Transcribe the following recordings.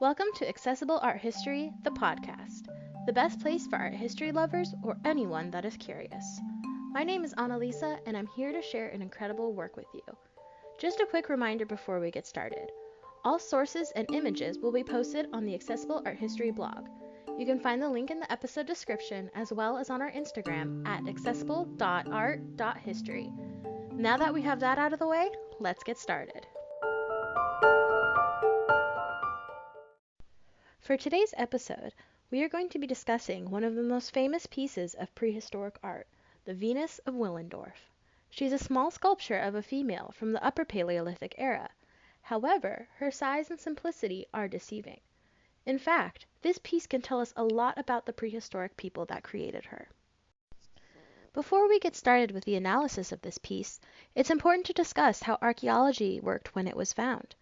Welcome to Accessible Art History, the podcast, the best place for art history lovers or anyone that is curious. My name is Annalisa, and I'm here to share an incredible work with you. Just a quick reminder before we get started. All sources and images will be posted on the Accessible Art History blog. You can find the link in the episode description as well as on our Instagram at accessible.art.history. Now that we have that out of the way, let's get started. For today's episode, we are going to be discussing one of the most famous pieces of prehistoric art, the Venus of Willendorf. She is a small sculpture of a female from the Upper Paleolithic era. However, her size and simplicity are deceiving. In fact, this piece can tell us a lot about the prehistoric people that created her. Before we get started with the analysis of this piece, it's important to discuss how archaeology worked when it was found.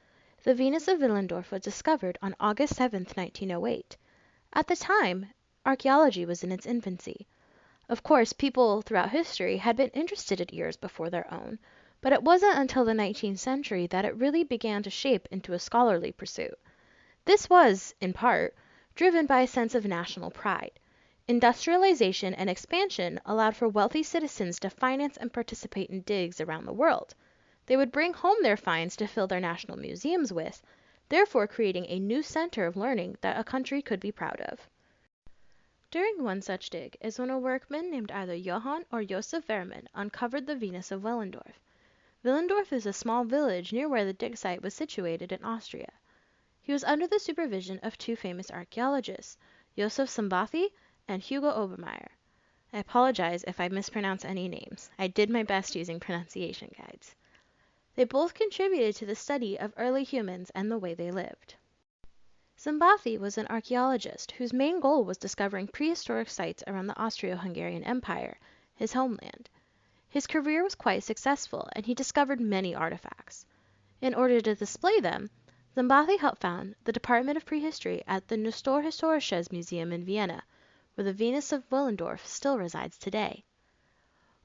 The Venus of Willendorf was discovered on August 7, 1908. At the time, archaeology was in its infancy. Of course, people throughout history had been interested in eras before their own, but it wasn't until the 19th century that it really began to shape into a scholarly pursuit. This was, in part, driven by a sense of national pride. Industrialization and expansion allowed for wealthy citizens to finance and participate in digs around the world. They would bring home their finds to fill their national museums with, therefore creating a new center of learning that a country could be proud of. During one such dig is when a workman named either Johann or Josef Wehrmann uncovered the Venus of Wellendorf. Willendorf is a small village near where the dig site was situated in Austria. He was under the supervision of two famous archaeologists, Josef Sambathi and Hugo Obermeier. I apologize if I mispronounce any names. I did my best using pronunciation guides. They both contributed to the study of early humans and the way they lived. Sambathi was an archaeologist whose main goal was discovering prehistoric sites around the Austro-Hungarian Empire, his homeland. His career was quite successful, and he discovered many artifacts. In order to display them, Sambathi helped found the Department of Prehistory at the Naturhistorisches Museum in Vienna, where the Venus of Willendorf still resides today.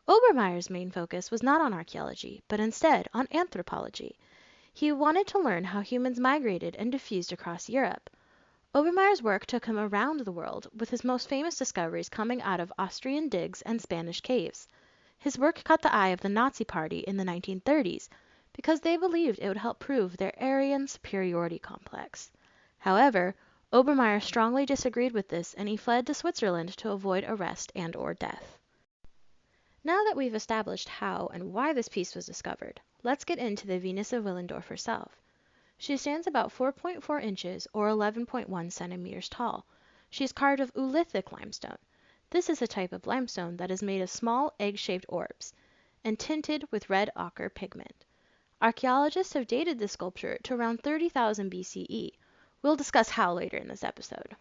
Obermeier's main focus was not on archaeology, but instead on anthropology. He wanted to learn how humans migrated and diffused across Europe. Obermeier's work took him around the world, with his most famous discoveries coming out of Austrian digs and Spanish caves. His work caught the eye of the Nazi Party in the 1930s because they believed it would help prove their Aryan superiority complex. However, Obermeier strongly disagreed with this, and he fled to Switzerland to avoid arrest and/or death. Now that we've established how and why this piece was discovered, let's get into the Venus of Willendorf herself. She stands about 4.4 inches or 11.1 centimeters tall. She is carved of Oolithic limestone. This is a type of limestone that is made of small egg-shaped orbs and tinted with red ochre pigment. Archaeologists have dated this sculpture to around 30,000 BCE. We'll discuss how later in this episode.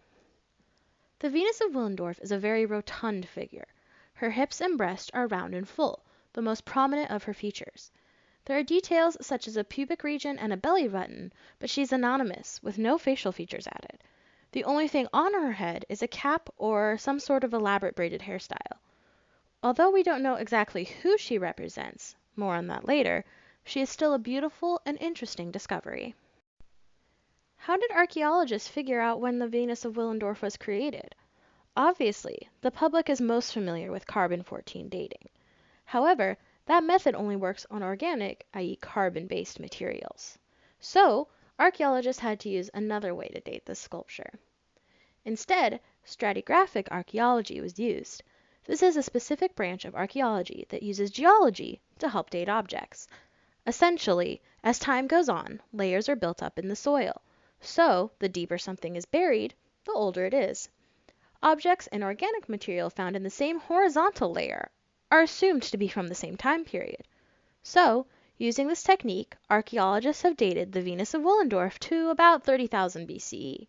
The Venus of Willendorf is a very rotund figure. Her hips and breast are round and full, the most prominent of her features. There are details such as a pubic region and a belly button, but she's anonymous, with no facial features added. The only thing on her head is a cap or some sort of elaborate braided hairstyle. Although we don't know exactly who she represents, more on that later, she is still a beautiful and interesting discovery. How did archaeologists figure out when the Venus of Willendorf was created? Obviously, the public is most familiar with carbon-14 dating. However, that method only works on organic, i.e. carbon-based materials. So, archaeologists had to use another way to date this sculpture. Instead, stratigraphic archaeology was used. This is a specific branch of archaeology that uses geology to help date objects. Essentially, as time goes on, layers are built up in the soil. So, the deeper something is buried, the older it is. Objects and organic material found in the same horizontal layer are assumed to be from the same time period. So, using this technique, archaeologists have dated the Venus of Willendorf to about 30,000 BCE.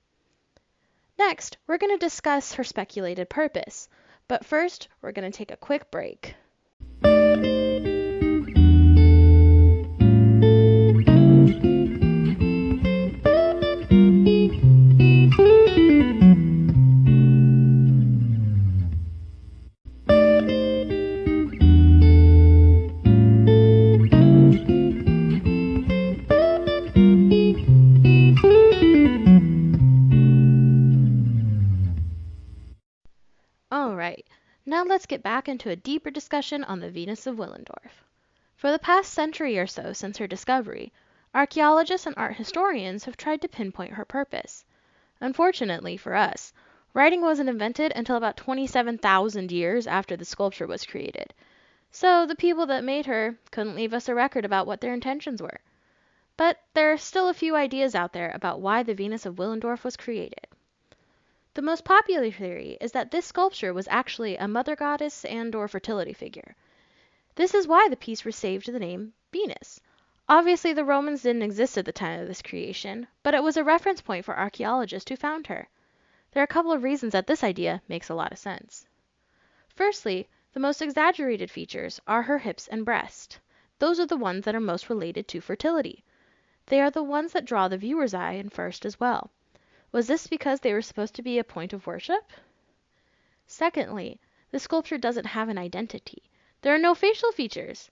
Next, we're going to discuss her speculated purpose, but first, we're going to take a quick break. let's get back into a deeper discussion on the Venus of Willendorf. For the past century or so since her discovery, archaeologists and art historians have tried to pinpoint her purpose. Unfortunately for us, writing wasn't invented until about 27,000 years after the sculpture was created. So the people that made her couldn't leave us a record about what their intentions were. But there are still a few ideas out there about why the Venus of Willendorf was created. The most popular theory is that this sculpture was actually a mother goddess and/or fertility figure. This is why the piece received the name Venus. Obviously, the Romans didn't exist at the time of this creation, but it was a reference point for archaeologists who found her. There are a couple of reasons that this idea makes a lot of sense. Firstly, the most exaggerated features are her hips and breast. Those are the ones that are most related to fertility. They are the ones that draw the viewer's eye in first as well. Was this because they were supposed to be a point of worship? Secondly, the sculpture doesn't have an identity. There are no facial features.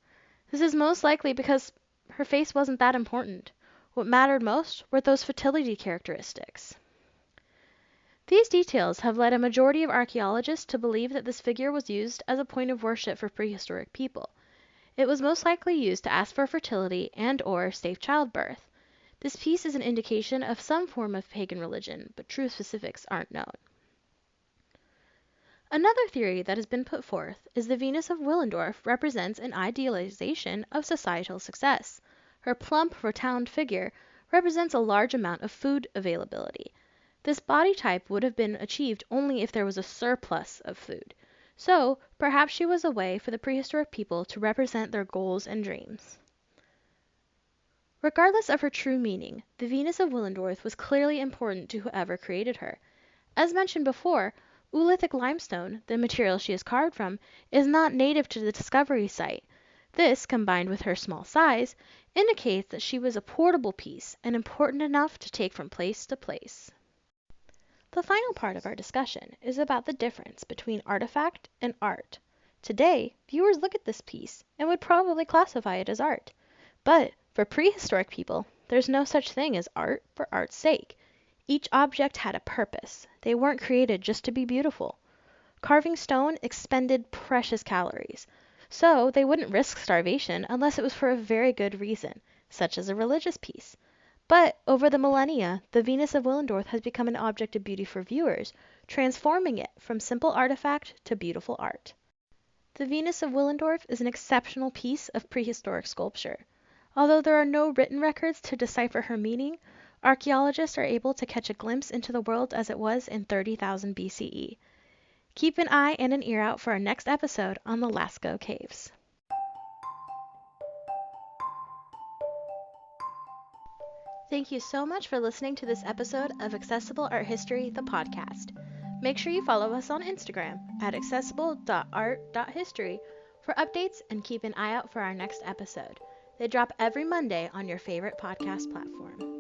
This is most likely because her face wasn't that important. What mattered most were those fertility characteristics. These details have led a majority of archaeologists to believe that this figure was used as a point of worship for prehistoric people. It was most likely used to ask for fertility and/or safe childbirth. This piece is an indication of some form of pagan religion, but true specifics aren't known. Another theory that has been put forth is the Venus of Willendorf represents an idealization of societal success. Her plump, rotund figure represents a large amount of food availability. This body type would have been achieved only if there was a surplus of food. So, perhaps she was a way for the prehistoric people to represent their goals and dreams. Regardless of her true meaning, the Venus of Willendorf was clearly important to whoever created her. As mentioned before, oolithic limestone, the material she is carved from, is not native to the discovery site. This, combined with her small size, indicates that she was a portable piece and important enough to take from place to place. The final part of our discussion is about the difference between artifact and art. Today, viewers look at this piece and would probably classify it as art. But for prehistoric people, there's no such thing as art for art's sake. Each object had a purpose. They weren't created just to be beautiful. Carving stone expended precious calories, so they wouldn't risk starvation unless it was for a very good reason, such as a religious piece. But over the millennia, the Venus of Willendorf has become an object of beauty for viewers, transforming it from simple artifact to beautiful art. The Venus of Willendorf is an exceptional piece of prehistoric sculpture. Although there are no written records to decipher her meaning, archaeologists are able to catch a glimpse into the world as it was in 30,000 BCE. Keep an eye and an ear out for our next episode on the Lascaux Caves. Thank you so much for listening to this episode of Accessible Art History, the podcast. Make sure you follow us on Instagram at accessible.art.history for updates and keep an eye out for our next episode. They drop every Monday on your favorite podcast platform.